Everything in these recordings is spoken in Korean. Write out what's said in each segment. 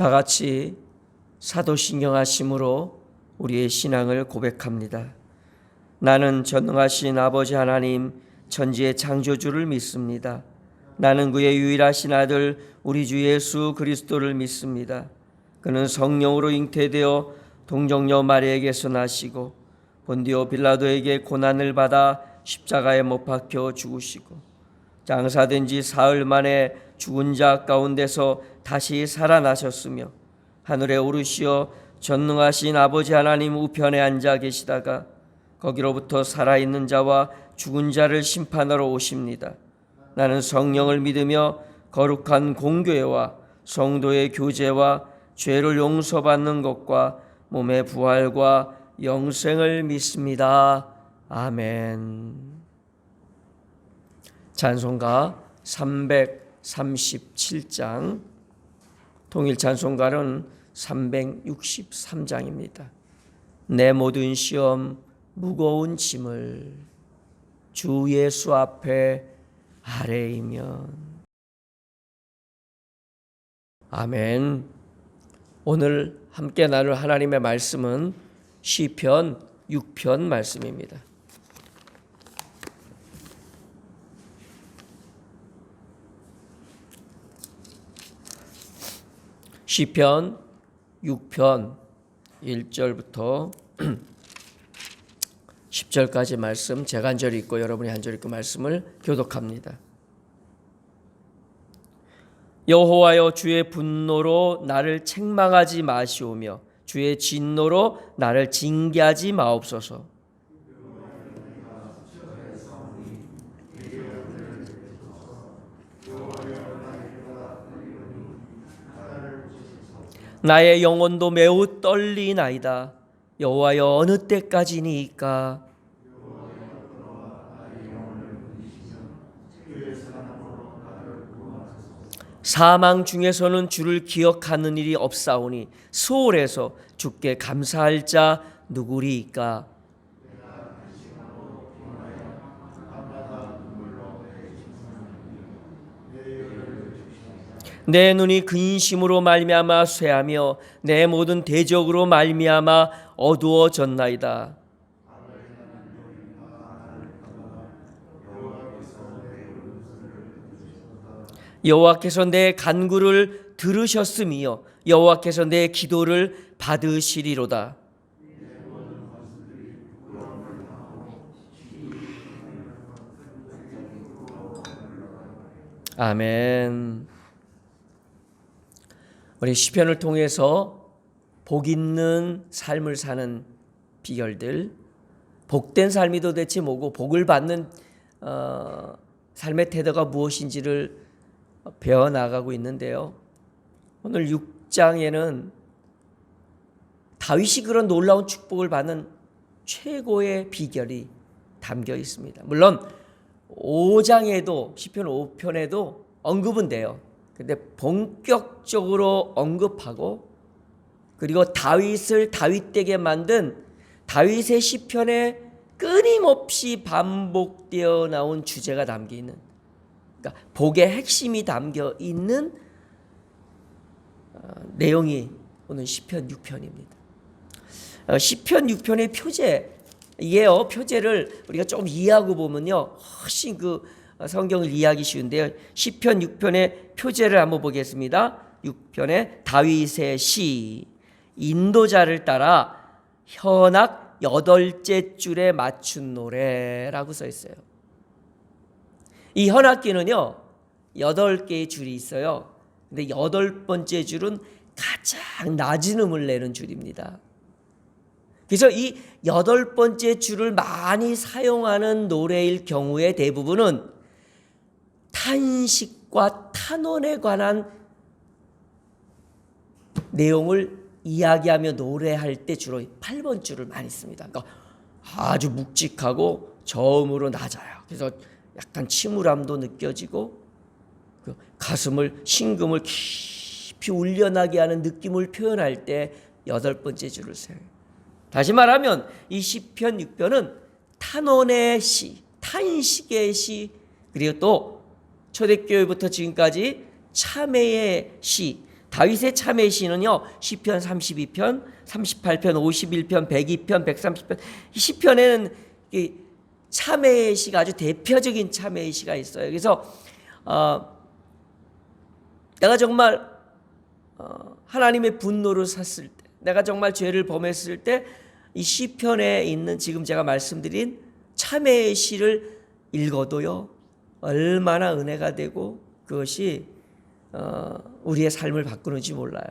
다 같이 사도신경하심으로 우리의 신앙을 고백합니다. 나는 전능하신 아버지 하나님 천지의 창조주를 믿습니다. 나는 그의 유일하신 아들 우리 주 예수 그리스도를 믿습니다. 그는 성령으로 잉태되어 동정녀 마리아에게서 나시고 본디오 빌라도에게 고난을 받아 십자가에 못 박혀 죽으시고 장사된 지 사흘 만에 죽은 자 가운데서 다시 살아나셨으며 하늘에 오르시어 전능하신 아버지 하나님 우편에 앉아 계시다가 거기로부터 살아있는 자와 죽은 자를 심판하러 오십니다. 나는 성령을 믿으며 거룩한 공교회와 성도의 교제와 죄를 용서받는 것과 몸의 부활과 영생을 믿습니다. 아멘. 찬송가 337장, 통일 찬송가는 363장입니다. 내 모든 시험 무거운 짐을 주 예수 앞에 아뢰이면. 아멘. 오늘 함께 나눌 하나님의 말씀은 시편 6편 말씀입니다. 시편 6편 1절부터 10절까지 말씀 제가 한 절 읽고 여러분이 한 절 읽고 말씀을 교독합니다. 여호와여 주의 분노로 나를 책망하지 마시오며 주의 진노로 나를 징계하지 마옵소서. 나의 영혼도 매우 떨리나이다. 여호와여 어느 때까지니이까. 사망 중에서는 주를 기억하는 일이 없사오니 수월에서 주께 감사할 자 누구리이까. 내 눈이 근심으로 말미암아 쇠하며 내 모든 대적으로 말미암아 어두워졌나이다. 여호와께서 내 간구를 들으셨으며 여호와께서 내 기도를 받으시리로다. 아멘. 우리 시편을 통해서 복 있는 삶을 사는 비결들, 복된 삶이 도대체 뭐고 복을 받는 삶의 태도가 무엇인지를 배워나가고 있는데요. 오늘 6장에는 다윗이 그런 놀라운 축복을 받는 최고의 비결이 담겨 있습니다. 물론 5장에도 시편 5편에도 언급은 돼요. 근데 본격적으로 언급하고 그리고 다윗을 다윗되게 만든 다윗의 시편에 끊임없이 반복되어 나온 주제가 담겨 있는, 그러니까 복의 핵심이 담겨 있는 내용이 오늘 시편 6편입니다. 시편 6편의 표제예요. 표제를 우리가 좀 이해하고 보면요, 훨씬 그 성경을 이해하기 쉬운데요. 시편 6편의 표제를 한번 보겠습니다. 6편의 다윗의 시, 인도자를 따라 현악 8째 줄에 맞춘 노래라고 써 있어요. 이 현악기는요 8개의 줄이 있어요. 근데 8번째 줄은 가장 낮은 음을 내는 줄입니다. 그래서 이 8번째 줄을 많이 사용하는 노래일 경우에 대부분은 탄식과 탄원에 관한 내용을 이야기하며 노래할 때 주로 8번 줄을 많이 씁니다. 그러니까 아주 묵직하고 저음으로 낮아요. 그래서 약간 침울함도 느껴지고 그 가슴을 심금을 깊이 울려나게 하는 느낌을 표현할 때 8번째 줄을 써요. 다시 말하면 이 시편 6편은 탄원의 시, 탄식의 시, 그리고 또 초대교회부터 지금까지 참회의 시, 다윗의 참회의 시는요, 시편 32편, 38편, 51편, 102편, 130편. 이 시편에는 이 참회의 시가 아주 대표적인 참회의 시가 있어요. 그래서 내가 정말 하나님의 분노를 샀을 때, 내가 정말 죄를 범했을 때 이 시편에 있는 지금 제가 말씀드린 참회의 시를 읽어도요, 얼마나 은혜가 되고 그것이 우리의 삶을 바꾸는지 몰라요.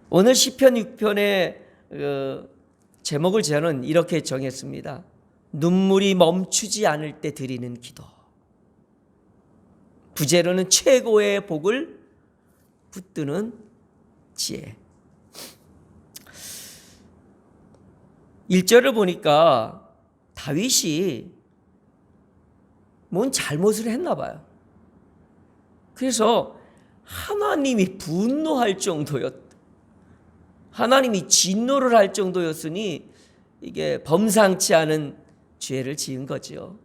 오늘 시편 6편의 제목을 저는 이렇게 정했습니다. 눈물이 멈추지 않을 때 드리는 기도. 부제로는 최고의 복을 붙드는 지혜. 1절을 보니까 다윗이 뭔 잘못을 했나 봐요. 그래서 하나님이 분노할 정도였다. 하나님이 진노를 할 정도였으니 이게 범상치 않은 죄를 지은 거죠.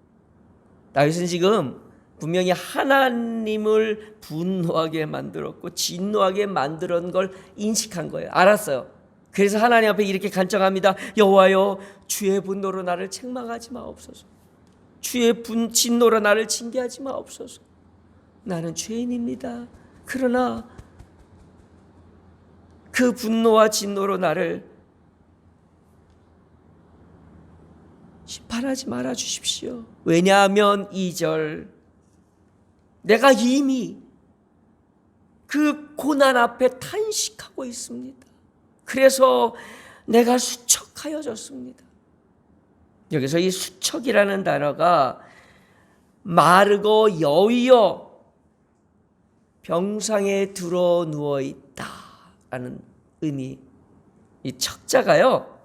다윗은 지금 분명히 하나님을 분노하게 만들었고 진노하게 만드는 걸 인식한 거예요. 알았어요. 그래서 하나님 앞에 이렇게 간청합니다. 여호와여, 주의 분노로 나를 책망하지 마옵소서. 주의 진노로 나를 징계하지 마옵소서. 나는 죄인입니다. 그러나 그 분노와 진노로 나를 심판하지 말아 주십시오. 왜냐하면 2절, 내가 이미 그 고난 앞에 탄식하고 있습니다. 그래서 내가 수척하여졌습니다. 여기서 이 수척이라는 단어가 마르고 여위어 병상에 들어 누워 있다라는 의미. 이 척자가요,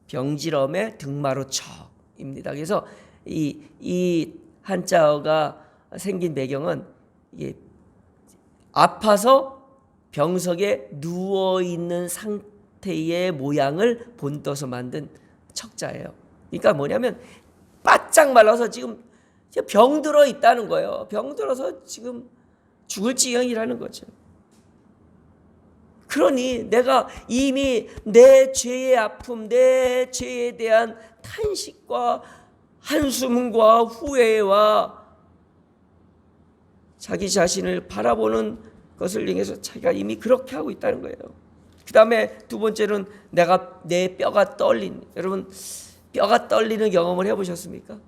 병지럼의 등마로 척입니다. 그래서 이 한자어가 생긴 배경은 이게 아파서 병석에 누워 있는 상태의 모양을 본떠서 만든 척자예요. 그러니까 뭐냐면 바짝 말라서 지금 병들어 있다는 거예요. 병들어서 지금 죽을 지경이라는 거죠. 그러니 내가 이미 내 죄의 아픔, 내 죄에 대한 탄식과 한숨과 후회와 자기 자신을 바라보는 것을 향해서 자기가 이미 그렇게 하고 있다는 거예요. 그 다음에 두 번째는 내 뼈가 떨린, 여러분 뼈가 떨리는 경험을 해보셨습니까?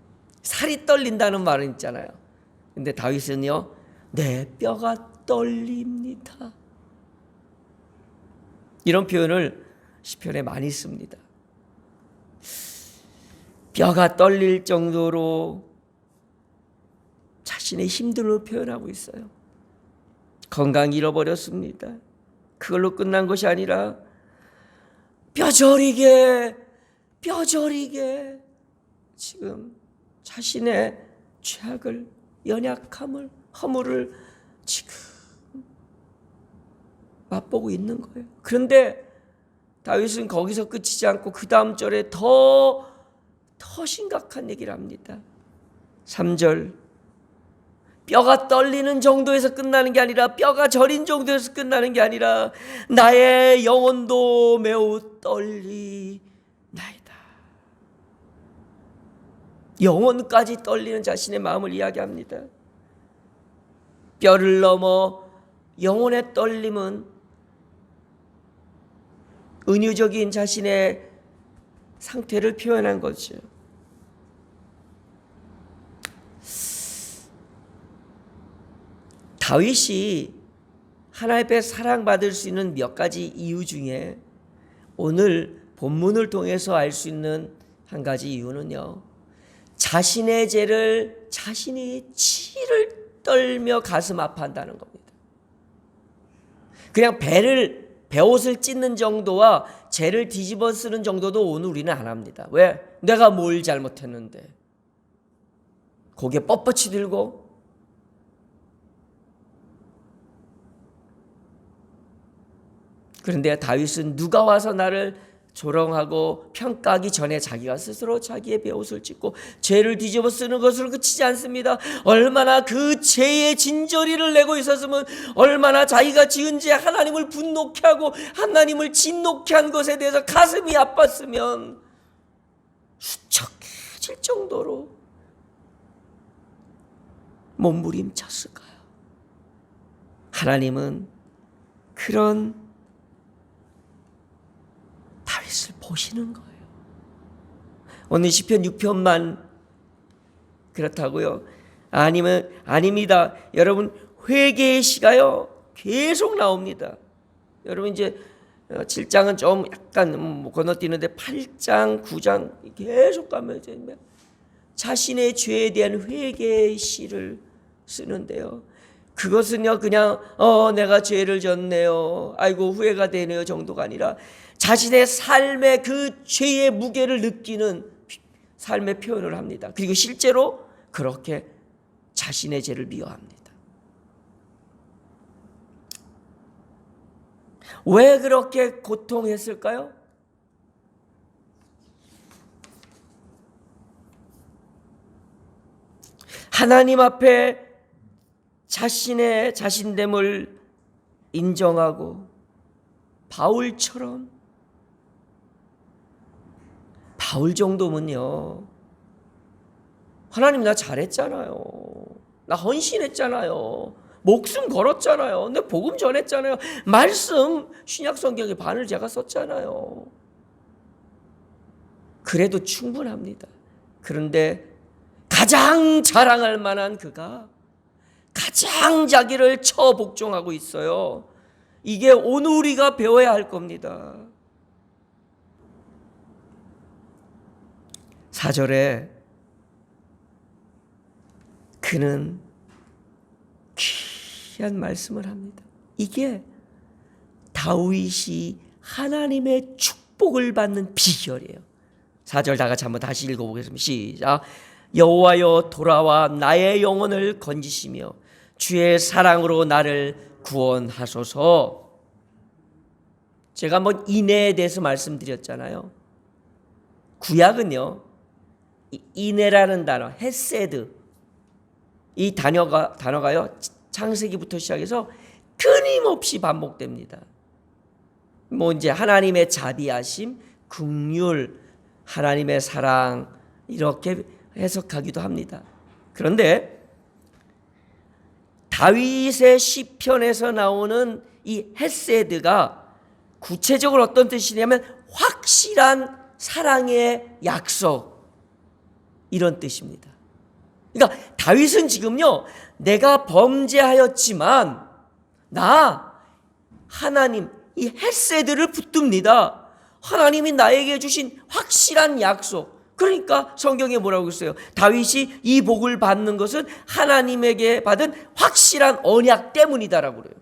살이 떨린다는 말은 있잖아요. 근데 다윗은요, 내 뼈가 떨립니다. 이런 표현을 시편에 많이 씁니다. 뼈가 떨릴 정도로 자신의 힘듦을 표현하고 있어요. 건강 잃어버렸습니다. 그걸로 끝난 것이 아니라 뼈저리게 지금 자신의 죄악을, 연약함을, 허물을 지금 맛보고 있는 거예요. 그런데 다윗은 거기서 끝이지 않고 그 다음 절에 더 심각한 얘기를 합니다. 3절, 뼈가 떨리는 정도에서 끝나는 게 아니라, 뼈가 저린 정도에서 끝나는 게 아니라 나의 영혼도 매우 떨리나이다. 영혼까지 떨리는 자신의 마음을 이야기합니다. 뼈를 넘어 영혼의 떨림은 은유적인 자신의 상태를 표현한 거죠. 다윗이 하나님 앞에 사랑받을 수 있는 몇 가지 이유 중에 오늘 본문을 통해서 알 수 있는 한 가지 이유는요, 자신의 죄를 자신이 치를 떨며 가슴 아파한다는 겁니다. 그냥 배옷을 찢는 정도와 죄를 뒤집어 쓰는 정도도 오늘 우리는 안 합니다. 왜? 내가 뭘 잘못했는데. 고개 뻣뻣이 들고, 그런데 다윗은 누가 와서 나를 조롱하고 평가하기 전에 자기가 스스로 자기의 베옷을 찢고 죄를 뒤집어 쓰는 것으로 그치지 않습니다. 얼마나 그 죄의 진저리를 내고 있었으면, 얼마나 자기가 지은 죄 하나님을 분노케 하고 하나님을 진노케 한 것에 대해서 가슴이 아팠으면 수척해질 정도로 몸부림쳤을까요? 하나님은 그런 다윗을 보시는 거예요. 오늘 시편 6편만 그렇다고요? 아닙니다. 여러분, 회개의 시가요 계속 나옵니다. 여러분, 이제 7장은 좀 약간 건너뛰는데 8장, 9장 계속 가면 자신의 죄에 대한 회개의 시를 쓰는데요. 그것은요 그냥 내가 죄를 졌네요, 아이고 후회가 되네요 정도가 아니라 자신의 삶의 그 죄의 무게를 느끼는 삶의 표현을 합니다. 그리고 실제로 그렇게 자신의 죄를 미워합니다. 왜 그렇게 고통했을까요? 하나님 앞에 자신의 자신됨을 인정하고 바울 정도면요, 하나님 나 잘했잖아요, 나 헌신했잖아요, 목숨 걸었잖아요, 내 복음 전했잖아요, 말씀 신약 성경의 반을 제가 썼잖아요. 그래도 충분합니다. 그런데 가장 자랑할 만한 그가 가장 자기를 처복종하고 있어요. 이게 오늘 우리가 배워야 할 겁니다. 4절에 그는 귀한 말씀을 합니다. 이게 다윗이 하나님의 축복을 받는 비결이에요. 4절 다 같이 한번 다시 읽어보겠습니다. 시작. 여호와여 돌아와 나의 영혼을 건지시며 주의 사랑으로 나를 구원하소서. 제가 한번 인애에 대해서 말씀드렸잖아요. 구약은요, 인애라는 단어, 헤세드, 이 단어가요 창세기부터 시작해서 끊임없이 반복됩니다. 이제 하나님의 자비하심, 긍휼, 하나님의 사랑 이렇게 해석하기도 합니다. 그런데 다윗의 시편에서 나오는 이 헤세드가 구체적으로 어떤 뜻이냐면 확실한 사랑의 약속, 이런 뜻입니다. 그러니까 다윗은 지금요, 내가 범죄하였지만 나 하나님 이 헤세드를 붙듭니다. 하나님이 나에게 주신 확실한 약속. 그러니까 성경에 뭐라고 했어요? 다윗이 이 복을 받는 것은 하나님에게 받은 확실한 언약 때문이다라고 그래요.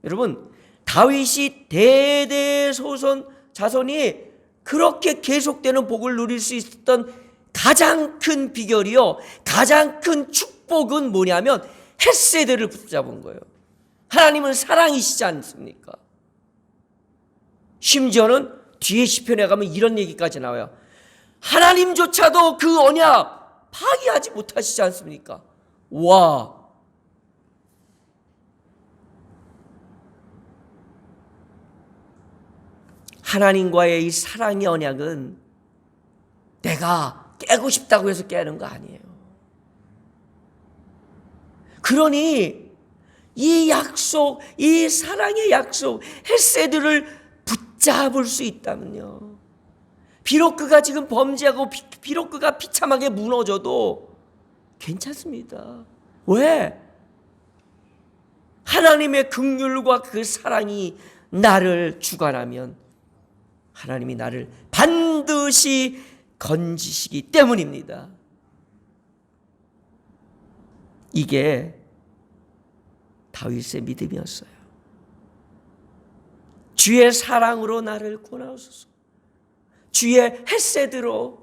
여러분, 다윗이 대대소선 자손이 그렇게 계속되는 복을 누릴 수 있었던 가장 큰 비결이요, 가장 큰 축복은 뭐냐면 헤세드를 붙잡은 거예요. 하나님은 사랑이시지 않습니까? 심지어는 뒤에 시편에 가면 이런 얘기까지 나와요. 하나님조차도 그 언약 파기하지 못하시지 않습니까? 와, 하나님과의 이 사랑의 언약은 내가 깨고 싶다고 해서 깨는 거 아니에요. 그러니 이 약속, 이 사랑의 약속, 헤세드를 붙잡을 수 있다면요, 비록 그가 지금 범죄하고 비록 그가 비참하게 무너져도 괜찮습니다. 왜? 하나님의 긍휼과 그 사랑이 나를 주관하면 하나님이 나를 반드시 건지시기 때문입니다. 이게 다윗의 믿음이었어요. 주의 사랑으로 나를 구원하소서. 주의 헤세드로.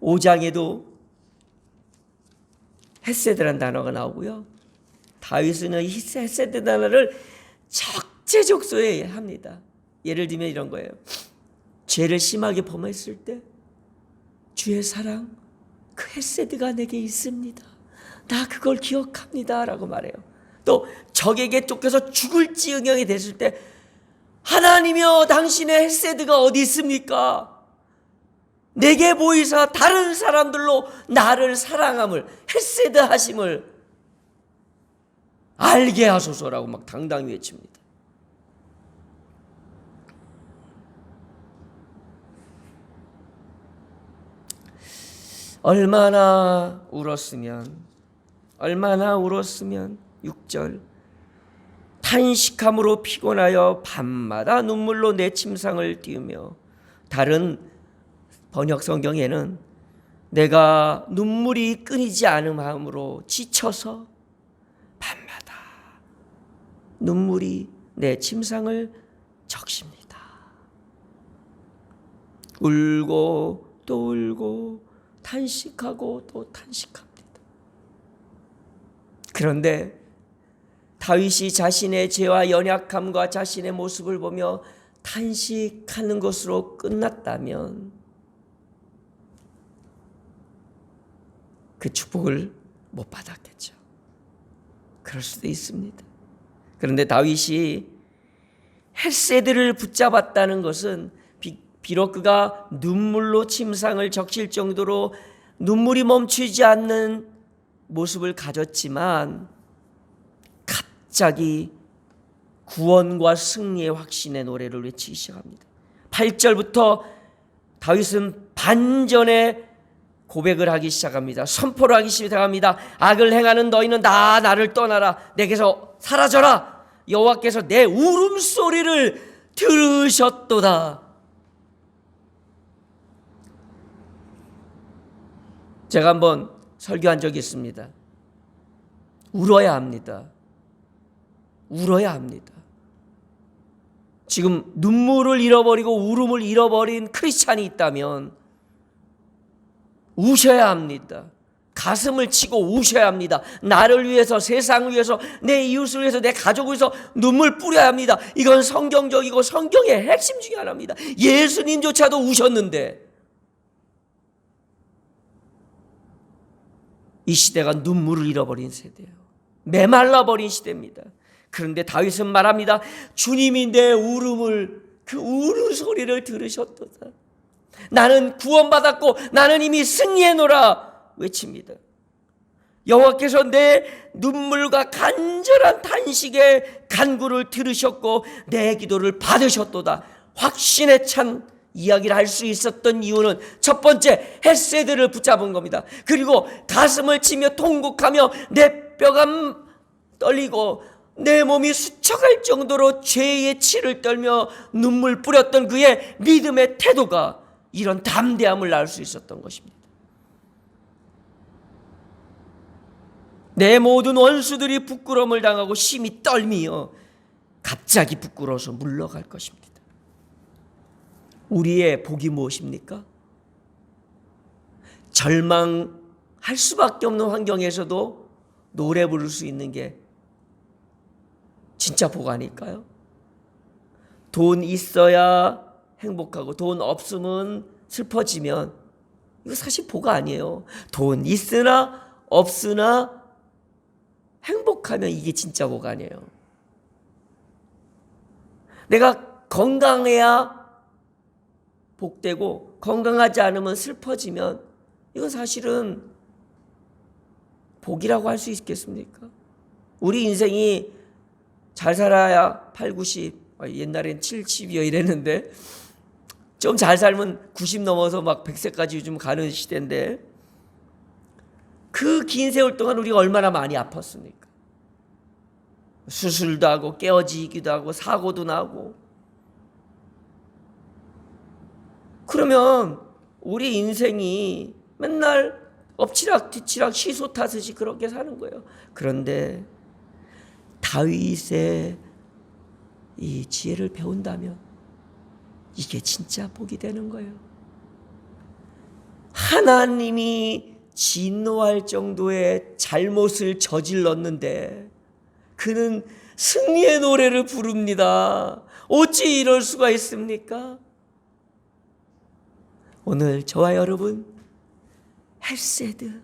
5장에도 헤세드라는 단어가 나오고요, 다윗은 이 헤세드 단어를 적재적소에 합니다. 예를 들면 이런 거예요. 죄를 심하게 범했을 때 주의 사랑, 그 헤세드가 내게 있습니다. 나 그걸 기억합니다. 라고 말해요. 또 적에게 쫓겨서 죽을 지경이 됐을 때 하나님이여 당신의 헤세드가 어디 있습니까? 내게 보이사 다른 사람들로 나를 사랑함을, 헤세드 하심을 알게 하소서라고 막 당당히 외칩니다. 얼마나 울었으면 6절 탄식함으로 피곤하여 밤마다 눈물로 내 침상을 띄우며, 다른 번역 성경에는 내가 눈물이 끊이지 않음으로 지쳐서 밤마다 눈물이 내 침상을 적십니다. 울고 또 울고 탄식하고 또 탄식합니다. 그런데 다윗이 자신의 죄와 연약함과 자신의 모습을 보며 탄식하는 것으로 끝났다면 그 축복을 못 받았겠죠. 그럴 수도 있습니다. 그런데 다윗이 헤세드를 붙잡았다는 것은 비록 그가 눈물로 침상을 적실 정도로 눈물이 멈추지 않는 모습을 가졌지만 갑자기 구원과 승리의 확신의 노래를 외치기 시작합니다. 8절부터 다윗은 반전의 고백을 하기 시작합니다. 선포를 하기 시작합니다. 악을 행하는 너희는 나를 떠나라. 내게서 사라져라. 여호와께서 내 울음소리를 들으셨도다. 제가 한번 설교한 적이 있습니다. 울어야 합니다. 울어야 합니다. 지금 눈물을 잃어버리고 울음을 잃어버린 크리스찬이 있다면 우셔야 합니다. 가슴을 치고 우셔야 합니다. 나를 위해서, 세상을 위해서, 내 이웃을 위해서, 내 가족을 위해서 눈물 뿌려야 합니다. 이건 성경적이고 성경의 핵심 중에 하나입니다. 예수님조차도 우셨는데 이 시대가 눈물을 잃어버린 세대예요. 메말라버린 시대입니다. 그런데 다윗은 말합니다. 주님이 내 울음을, 그 우는 소리를 들으셨도다. 나는 구원받았고 나는 이미 승리해노라 외칩니다. 여호와께서 내 눈물과 간절한 탄식의 간구를 들으셨고 내 기도를 받으셨도다. 확신에 찬 이야기를 할 수 있었던 이유는 첫 번째, 헤세드를 붙잡은 겁니다. 그리고 가슴을 치며 통곡하며 내 뼈가 떨리고 내 몸이 수척할 정도로 죄의 치를 떨며 눈물 뿌렸던 그의 믿음의 태도가 이런 담대함을 낳을 수 있었던 것입니다. 내 모든 원수들이 부끄러움을 당하고 심히 떨미어 갑자기 부끄러워서 물러갈 것입니다. 우리의 복이 무엇입니까? 절망할 수밖에 없는 환경에서도 노래 부를 수 있는 게 진짜 복 아닐까요? 돈 있어야 행복하고 돈 없으면 슬퍼지면 이거 사실 복 아니에요. 돈 있으나 없으나 행복하면 이게 진짜 복 아니에요. 내가 건강해야 복되고 건강하지 않으면 슬퍼지면 이건 사실은 복이라고 할 수 있겠습니까? 우리 인생이 잘 살아야 8, 90, 옛날엔 70이요 이랬는데 좀 잘 살면 90 넘어서 막 100세까지 요즘 가는 시대인데 그 긴 세월 동안 우리가 얼마나 많이 아팠습니까? 수술도 하고 깨어지기도 하고 사고도 나고. 그러면 우리 인생이 맨날 엎치락 뒤치락 시소 타듯이 그렇게 사는 거예요. 그런데 다윗의 이 지혜를 배운다면 이게 진짜 복이 되는 거예요. 하나님이 진노할 정도의 잘못을 저질렀는데 그는 승리의 노래를 부릅니다. 어찌 이럴 수가 있습니까? 오늘 저와 여러분 헤세드,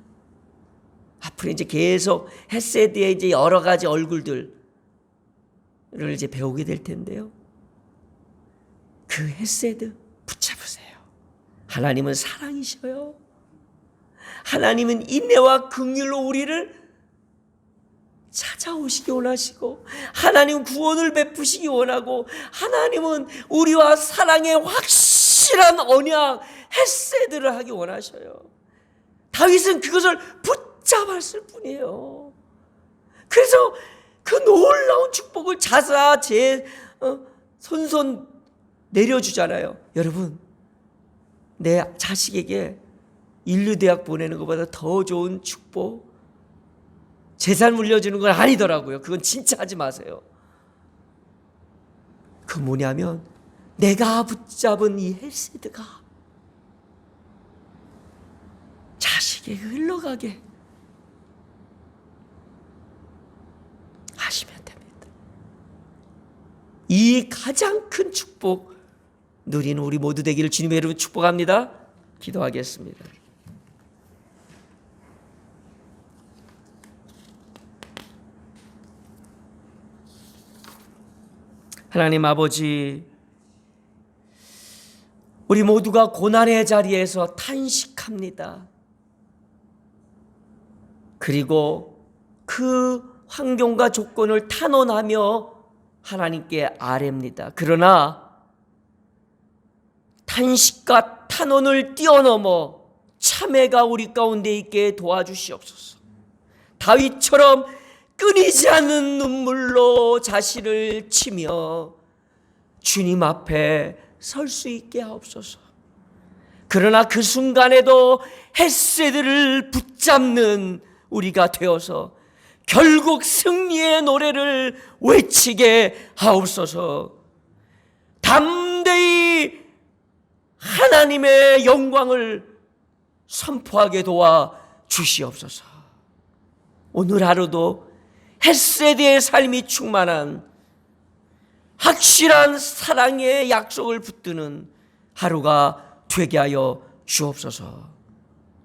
앞으로 이제 계속 헤세드의 이제 여러 가지 얼굴들을 이제 배우게 될 텐데요. 그 헤세드 붙잡으세요. 하나님은 사랑이셔요. 하나님은 인내와 긍휼로 우리를 찾아오시기 원하시고, 하나님은 구원을 베푸시기 원하고, 하나님은 우리와 사랑의 확실한 언약 헤세드를 하기 원하셔요. 다윗은 그것을 붙잡았을 뿐이에요. 그래서 그 놀라운 축복을 자사 손손 내려주잖아요. 여러분, 내 자식에게 인류대학 보내는 것보다 더 좋은 축복, 재산 물려주는 건 아니더라고요. 그건 진짜 하지 마세요. 그 뭐냐면 내가 붙잡은 이 헤세드가 자식에게 흘러가게 하시면 됩니다. 이 가장 큰 축복 누리는 우리 모두 되기를 주님의 이름으로 축복합니다. 기도하겠습니다. 하나님 아버지, 우리 모두가 고난의 자리에서 탄식합니다. 그리고 그 환경과 조건을 탄원하며 하나님께 아뢰입니다. 그러나 탄식과 탄원을 뛰어넘어 참회가 우리 가운데 있게 도와주시옵소서. 다윗처럼 끊이지 않는 눈물로 자신을 치며 주님 앞에 설 수 있게 하옵소서. 그러나 그 순간에도 헤세드를 붙잡는 우리가 되어서 결국 승리의 노래를 외치게 하옵소서. 담대히 하나님의 영광을 선포하게 도와 주시옵소서. 오늘 하루도 헤세드의 삶이 충만한 확실한 사랑의 약속을 붙드는 하루가 되게 하여 주옵소서.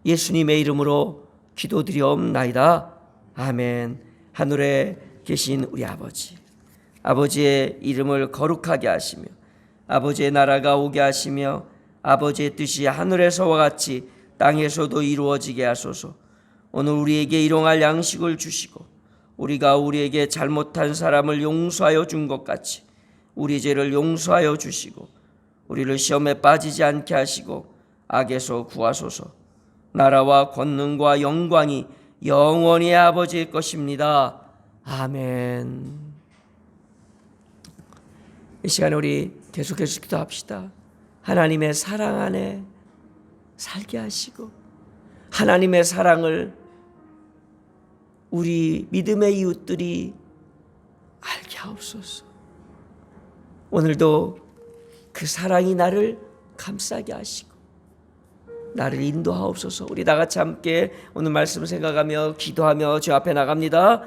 예수님의 이름으로 기도드리옵나이다. 아멘. 하늘에 계신 우리 아버지, 아버지의 이름을 거룩하게 하시며 아버지의 나라가 오게 하시며 아버지의 뜻이 하늘에서와 같이 땅에서도 이루어지게 하소서. 오늘 우리에게 일용할 양식을 주시고 우리가 우리에게 잘못한 사람을 용서하여 준 것 같이 우리 죄를 용서하여 주시고 우리를 시험에 빠지지 않게 하시고 악에서 구하소서. 나라와 권능과 영광이 영원히 아버지의 것입니다. 아멘. 이 시간에 우리 계속해서 기도합시다. 하나님의 사랑 안에 살게 하시고 하나님의 사랑을 우리 믿음의 이웃들이 알게 하옵소서. 오늘도 그 사랑이 나를 감싸게 하시고 나를 인도하옵소서. 우리 다 같이 함께 오늘 말씀 생각하며 기도하며 주 앞에 나갑니다.